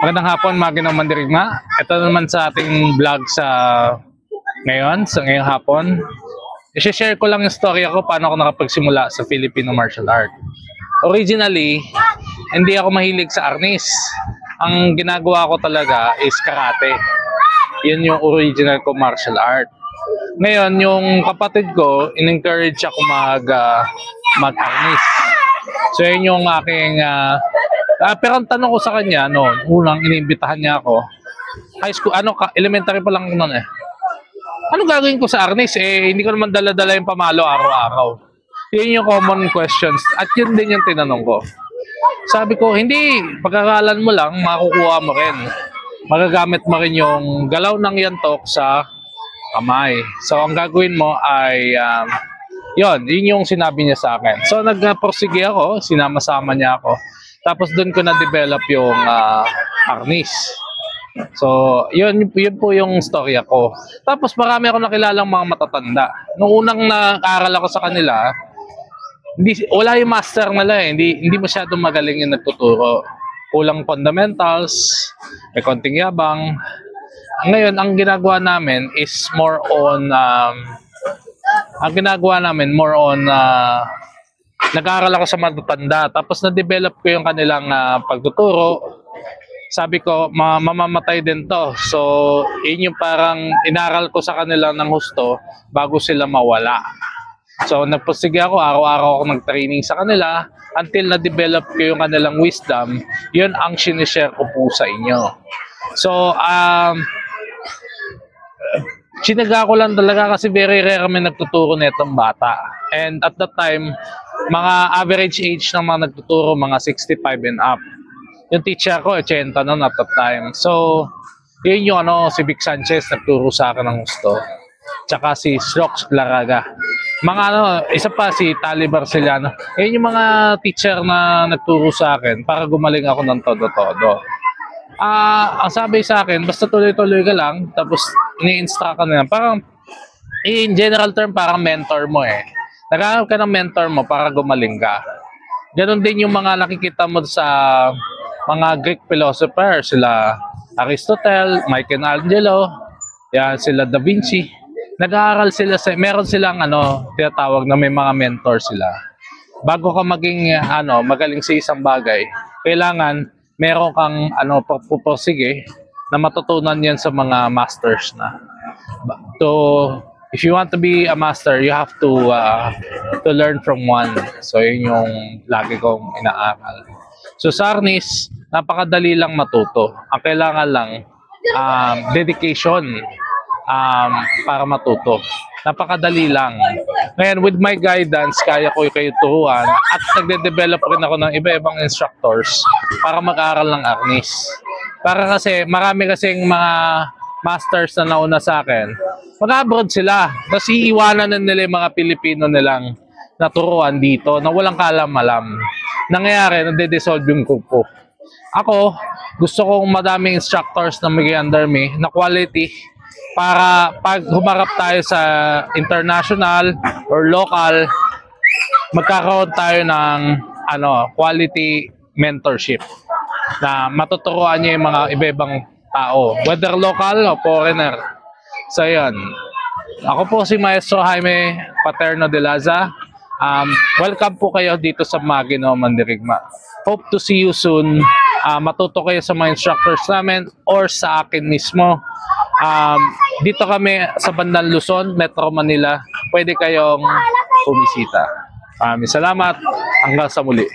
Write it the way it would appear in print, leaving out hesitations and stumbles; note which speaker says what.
Speaker 1: Magandang hapon, mga Ginong Mandirigma. Ito naman sa ating vlog sa ngayong hapon. I-share ko lang yung story ako paano ako nakapagsimula sa Filipino martial art. Originally, hindi ako mahilig sa arnis. Ang ginagawa ko talaga is karate. Yun yung original ko martial art. Ngayon, yung kapatid ko, in-encourage ako mag-arnis. So yun yung aking pero ang tanong ko sa kanya noon, unang inimbitahan niya ako, high school, elementary pa lang noon eh. Ano gagawin ko sa arnis? Hindi ko naman dala-dala yung pamalo araw-araw. Yun yung common questions at yun din yung tinanong ko. Sabi ko, hindi, pagkakalan mo lang, makukuha mo rin. Magagamit mo rin yung galaw ng yantok sa kamay. So ang gagawin mo ay yun yung sinabi niya sa akin. So nagpursige ako, sinama-sama niya ako. Tapos doon ko na-develop yung arnis. So yun po yung story ako. Tapos marami ako nakilalang mga matatanda. Nung unang nag-aaral ako sa kanila, wala yung master nila eh. Hindi masyadong magaling yung nagtuturo. Kulang fundamentals, may konting yabang. Ngayon, ang ginagawa namin is more on nag-aaral ako sa matatanda, tapos na-develop ko yung kanilang pagtuturo. Sabi ko, mamamatay din to. So, yun yung parang inaral ko sa kanila ng husto bago sila mawala. So, nagpursige ako, araw-araw ako nag-training sa kanila until na-develop ko yung kanilang wisdom. Yun ang sinishare ko po sa inyo. So, sinaga ko lang talaga kasi very rare kami nagtuturo nitong bata. And at that time, mga average age ng mga nagtuturo, mga 65 and up. Yung teacher ko, 80 noon at that time. So, yun yung si Vic Sanchez nagturo sa akin ng gusto. Tsaka si Srox Laraga. Mga isa pa si Tali Barceliano. Yun yung mga teacher na nagturo sa akin para gumaling ako ng todo-todo. Ang sabi sa akin, basta tuloy-tuloy ka lang, tapos ini-instruct ka na yan. Parang, in general term, parang mentor mo eh. Naghahanap ka ng mentor mo para gumaling ka. Ganon din yung mga nakikita mo sa mga Greek philosophers, sila Aristotle, Michelangelo, yan, sila Da Vinci. Nag-aaral sila, meron silang tinatawag na may mga mentor sila. Bago ka maging magaling sa isang bagay, kailangan meron kang pupursige na matutunan yan sa mga masters na. So, if you want to be a master, you have to learn from one. So, yun yung lagi kong inaaral. So, sa arnis, napakadali lang matuto. Ang kailangan lang, dedication para matuto. Napakadali lang. Ngayon, with my guidance, kaya ko kayo turuan at nagde-develop rin ako ng iba-ibang instructors para mag-aral ng arnis. Para kasi, marami kasing mga masters na nauna sa akin, mag-abroad sila. Tapos iiwanan na nila yung mga Pilipino nilang naturuan dito na walang kalam-alam. Nangyayari, nade-dissolve yung grupo. Ako, gusto kong madaming instructors na mag-under me na quality para pag humarap tayo sa international or local, magkakaroon tayo ng quality mentorship na matuturuan niya yung mga iba-ibang tao, whether local o foreigner. So yun, ako po si Maestro Jaime Paterno de Laza. Welcome po kayo dito sa mga Ginong Mandirigma. Hope to see you soon. Matuto kayo sa mga instructors namin or sa akin mismo. Dito kami sa bandang Luzon, Metro Manila. Pwede kayong bumisita. Salamat. Hanggang sa muli.